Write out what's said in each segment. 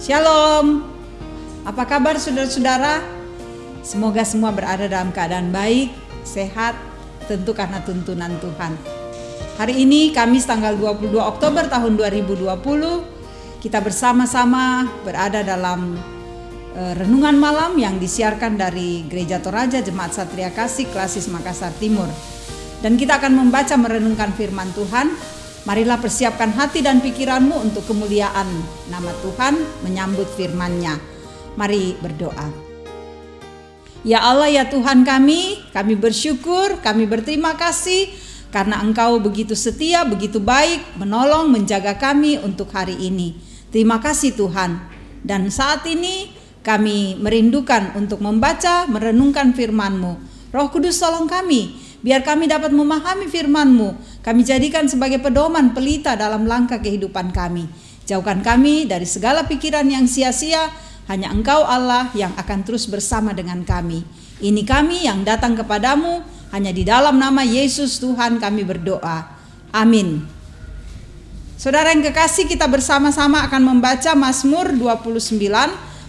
Shalom. Apa kabar saudara-saudara? Semoga semua berada dalam keadaan baik, sehat, tentu karena tuntunan Tuhan. Hari ini Kamis tanggal 22 Oktober tahun 2020, kita bersama-sama berada dalam renungan malam yang disiarkan dari Gereja Toraja Jemaat Satria Kasih Klasis Makassar Timur. Dan kita akan membaca merenungkan firman Tuhan. Marilah persiapkan hati dan pikiranmu untuk kemuliaan nama Tuhan, menyambut firman-Nya. Mari berdoa. Ya Allah, ya Tuhan kami bersyukur, kami berterima kasih karena Engkau begitu setia, begitu baik, menolong, menjaga kami untuk hari ini. Terima kasih Tuhan. Dan saat ini kami merindukan untuk membaca, merenungkan firman-Mu. Roh Kudus tolong kami, biar kami dapat memahami firman-Mu. Kami jadikan sebagai pedoman pelita dalam langkah kehidupan kami. Jauhkan kami dari segala pikiran yang sia-sia. Hanya Engkau Allah yang akan terus bersama dengan kami. Ini kami yang datang kepadamu. Hanya di dalam nama Yesus Tuhan kami berdoa. Amin. Saudara yang kekasih, kita bersama-sama akan membaca Mazmur 29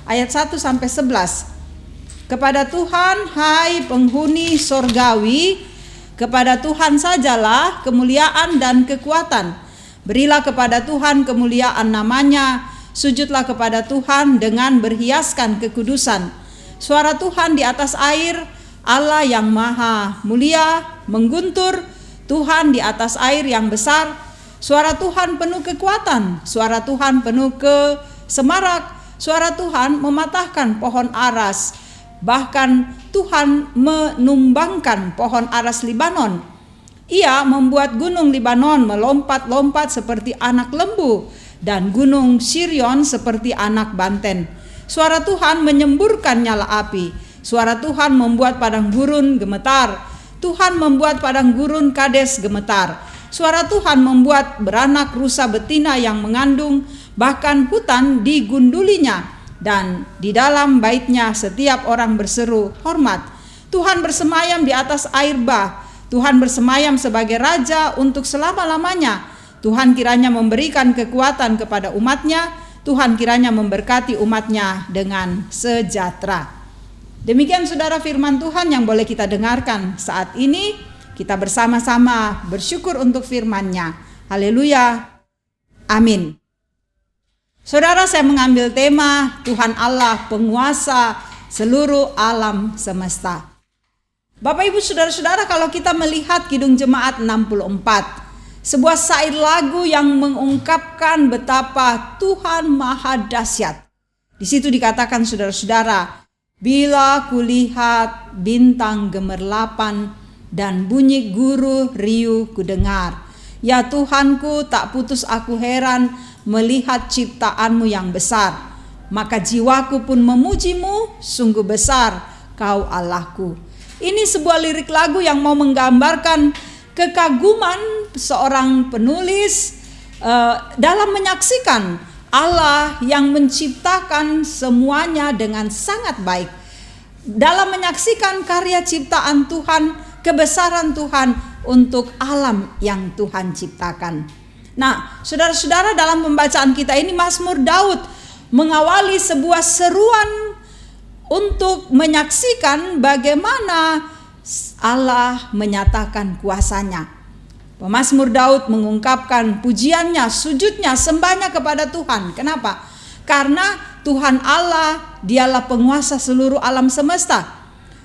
ayat 1 sampai 11. Kepada Tuhan, hai penghuni sorgawi, kepada Tuhan sajalah kemuliaan dan kekuatan. Berilah kepada Tuhan kemuliaan namanya. Sujudlah kepada Tuhan dengan berhiaskan kekudusan. Suara Tuhan di atas air, Allah yang maha mulia mengguntur. Tuhan di atas air yang besar. Suara Tuhan penuh kekuatan. Suara Tuhan penuh kesemarak. Suara Tuhan mematahkan pohon aras. Bahkan Tuhan menumbangkan pohon aras Libanon. Ia membuat gunung Libanon melompat-lompat seperti anak lembu dan gunung Sirion seperti anak banten. Suara Tuhan menyemburkan nyala api. Suara Tuhan membuat padang gurun gemetar. Tuhan membuat padang gurun Kades gemetar. Suara Tuhan membuat beranak rusa betina yang mengandung, bahkan hutan digundulinya. Dan di dalam baitnya setiap orang berseru hormat. Tuhan bersemayam di atas air bah. Tuhan bersemayam sebagai raja untuk selama-lamanya. Tuhan kiranya memberikan kekuatan kepada umatnya. Tuhan kiranya memberkati umatnya dengan sejahtera. Demikian saudara firman Tuhan yang boleh kita dengarkan saat ini. Kita bersama-sama bersyukur untuk firman-Nya. Haleluya. Amin. Saudara, saya mengambil tema Tuhan Allah penguasa seluruh alam semesta. Bapak Ibu saudara-saudara, kalau kita melihat Kidung Jemaat 64, sebuah syair lagu yang mengungkapkan betapa Tuhan maha dahsyat. Di situ dikatakan saudara-saudara, bila kulihat bintang gemerlapan dan bunyi guru riuh kudengar. Ya Tuhanku, tak putus aku heran melihat ciptaanmu yang besar. Maka jiwaku pun memujimu, sungguh besar kau Allahku. Ini sebuah lirik lagu yang mau menggambarkan kekaguman seorang penulis dalam menyaksikan Allah yang menciptakan semuanya dengan sangat baik. Dalam menyaksikan karya ciptaan Tuhan, kebesaran Tuhan untuk alam yang Tuhan ciptakan. Nah, saudara-saudara, dalam pembacaan kita ini Mazmur Daud mengawali sebuah seruan untuk menyaksikan bagaimana Allah menyatakan kuasanya. Pemazmur Daud mengungkapkan pujiannya, sujudnya, sembahnya kepada Tuhan. Kenapa? Karena Tuhan Allah, dialah penguasa seluruh alam semesta.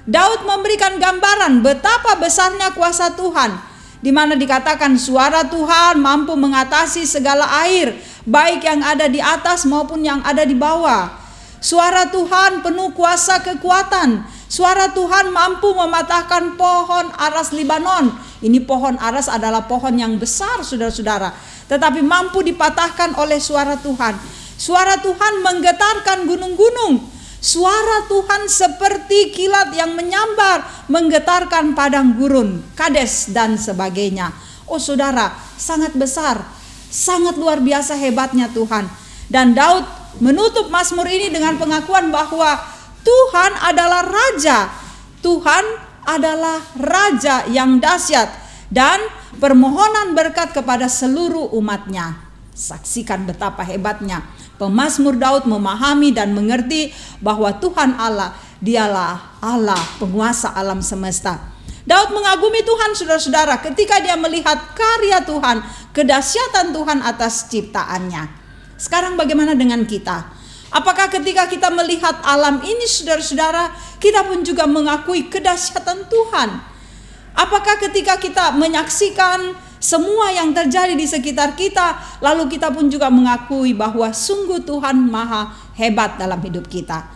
Daud memberikan gambaran betapa besarnya kuasa Tuhan, di mana dikatakan suara Tuhan mampu mengatasi segala air, baik yang ada di atas maupun yang ada di bawah. Suara Tuhan penuh kuasa kekuatan. Suara Tuhan mampu mematahkan pohon aras Libanon. Ini pohon aras adalah pohon yang besar saudara-saudara, tetapi mampu dipatahkan oleh suara Tuhan. Suara Tuhan menggetarkan gunung-gunung. Suara Tuhan seperti kilat yang menyambar, menggetarkan padang gurun, Kades dan sebagainya. Oh saudara, sangat besar, sangat luar biasa hebatnya Tuhan. Dan Daud menutup Mazmur ini dengan pengakuan bahwa Tuhan adalah Raja. Tuhan adalah Raja yang dahsyat. Dan permohonan berkat kepada seluruh umatnya. Saksikan betapa hebatnya pemazmur Daud memahami dan mengerti bahwa Tuhan Allah, dialah Allah penguasa alam semesta. Daud mengagumi Tuhan, saudara-saudara, ketika dia melihat karya Tuhan, kedahsyatan Tuhan atas ciptaannya. Sekarang bagaimana dengan kita? Apakah ketika kita melihat alam ini, saudara-saudara, kita pun juga mengakui kedahsyatan Tuhan? Apakah ketika kita menyaksikan semua yang terjadi di sekitar kita, lalu kita pun juga mengakui bahwa sungguh Tuhan maha hebat dalam hidup kita?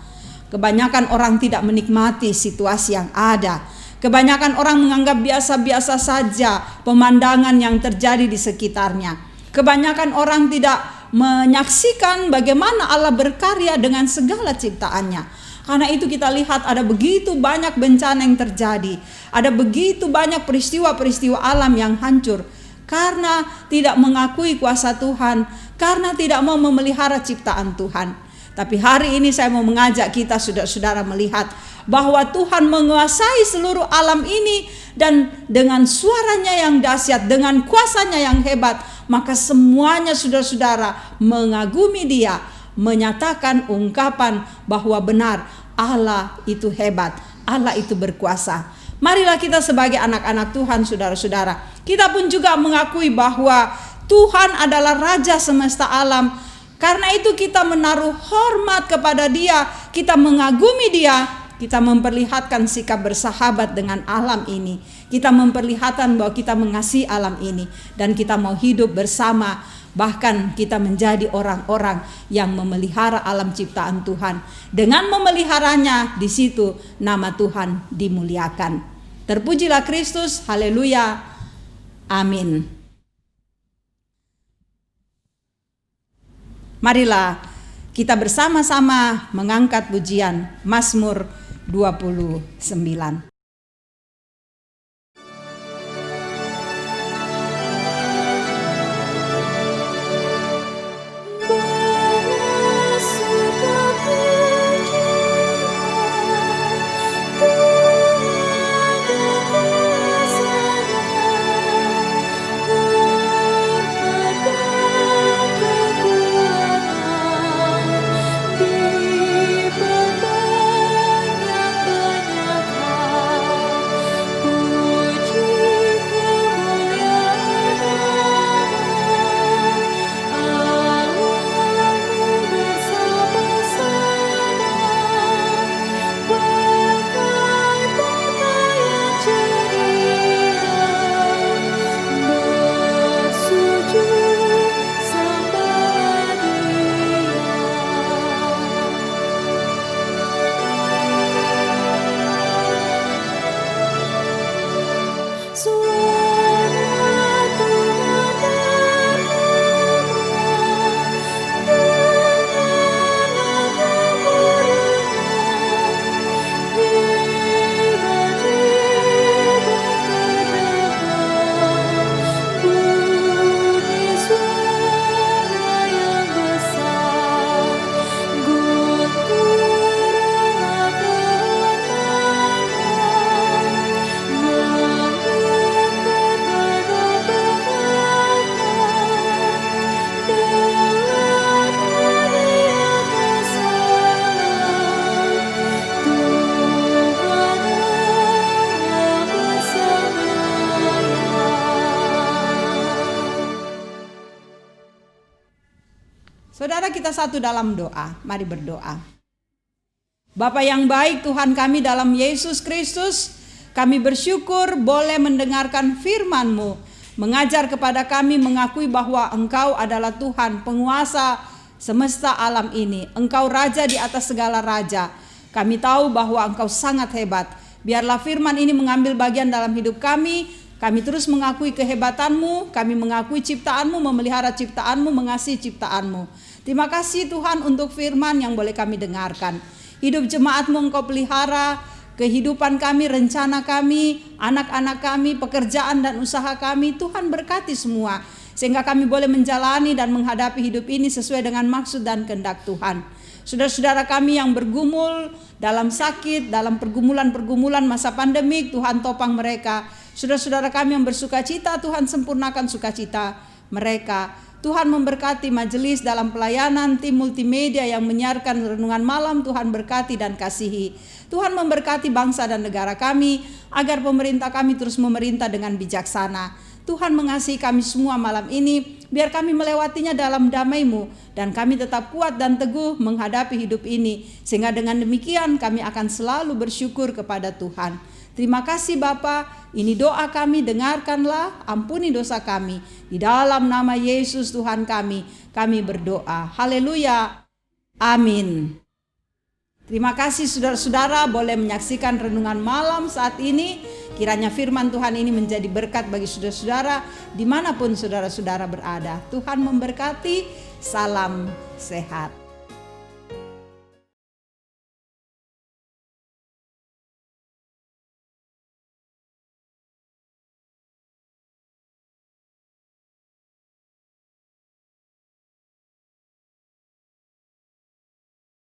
Kebanyakan orang tidak menikmati situasi yang ada. Kebanyakan orang menganggap biasa-biasa saja pemandangan yang terjadi di sekitarnya. Kebanyakan orang tidak menyaksikan bagaimana Allah berkarya dengan segala ciptaannya. Karena itu kita lihat ada begitu banyak bencana yang terjadi. Ada begitu banyak peristiwa-peristiwa alam yang hancur. Karena tidak mengakui kuasa Tuhan. Karena tidak mau memelihara ciptaan Tuhan. Tapi hari ini saya mau mengajak kita saudara-saudara melihat bahwa Tuhan menguasai seluruh alam ini. Dan dengan suaranya yang dahsyat, dengan kuasanya yang hebat, maka semuanya saudara-saudara mengagumi Dia, menyatakan ungkapan bahwa benar Allah itu hebat, Allah itu berkuasa. Marilah kita sebagai anak-anak Tuhan, saudara-saudara, kita pun juga mengakui bahwa Tuhan adalah Raja semesta alam. Karena itu kita menaruh hormat kepada Dia, kita mengagumi Dia, kita memperlihatkan sikap bersahabat dengan alam ini. Kita memperlihatkan bahwa kita mengasihi alam ini dan kita mau hidup bersama. Bahkan kita menjadi orang-orang yang memelihara alam ciptaan Tuhan. Dengan memeliharanya, di situ nama Tuhan dimuliakan. Terpujilah Kristus, haleluya, amin. Marilah kita bersama-sama mengangkat pujian Mazmur 29. Saudara, kita satu dalam doa. Mari berdoa. Bapa yang baik, Tuhan kami dalam Yesus Kristus, kami bersyukur boleh mendengarkan firman-Mu, mengajar kepada kami mengakui bahwa Engkau adalah Tuhan, penguasa semesta alam ini. Engkau Raja di atas segala raja. Kami tahu bahwa Engkau sangat hebat. Biarlah firman ini mengambil bagian dalam hidup kami. Kami terus mengakui kehebatanmu, kami mengakui ciptaanmu, memelihara ciptaanmu, mengasihi ciptaanmu. Terima kasih Tuhan untuk firman yang boleh kami dengarkan. Hidup jemaatmu Engkau pelihara, kehidupan kami, rencana kami, anak-anak kami, pekerjaan dan usaha kami, Tuhan berkati semua. Sehingga kami boleh menjalani dan menghadapi hidup ini sesuai dengan maksud dan kehendak Tuhan. Saudara-saudara kami yang bergumul dalam sakit, dalam pergumulan-pergumulan masa pandemik, Tuhan topang mereka. Saudara-saudara kami yang bersuka cita, Tuhan sempurnakan sukacita mereka. Tuhan memberkati majelis dalam pelayanan, tim multimedia yang menyiarkan renungan malam. Tuhan berkati dan kasihi. Tuhan memberkati bangsa dan negara kami, agar pemerintah kami terus memerintah dengan bijaksana. Tuhan mengasihi kami semua malam ini, biar kami melewatinya dalam damai-Mu, dan kami tetap kuat dan teguh menghadapi hidup ini, sehingga dengan demikian kami akan selalu bersyukur kepada Tuhan. Terima kasih Bapa, ini doa kami, dengarkanlah, ampuni dosa kami. Di dalam nama Yesus Tuhan kami berdoa. Haleluya. Amin. Terima kasih saudara-saudara boleh menyaksikan renungan malam saat ini. Kiranya firman Tuhan ini menjadi berkat bagi saudara-saudara dimanapun saudara-saudara berada. Tuhan memberkati, salam sehat.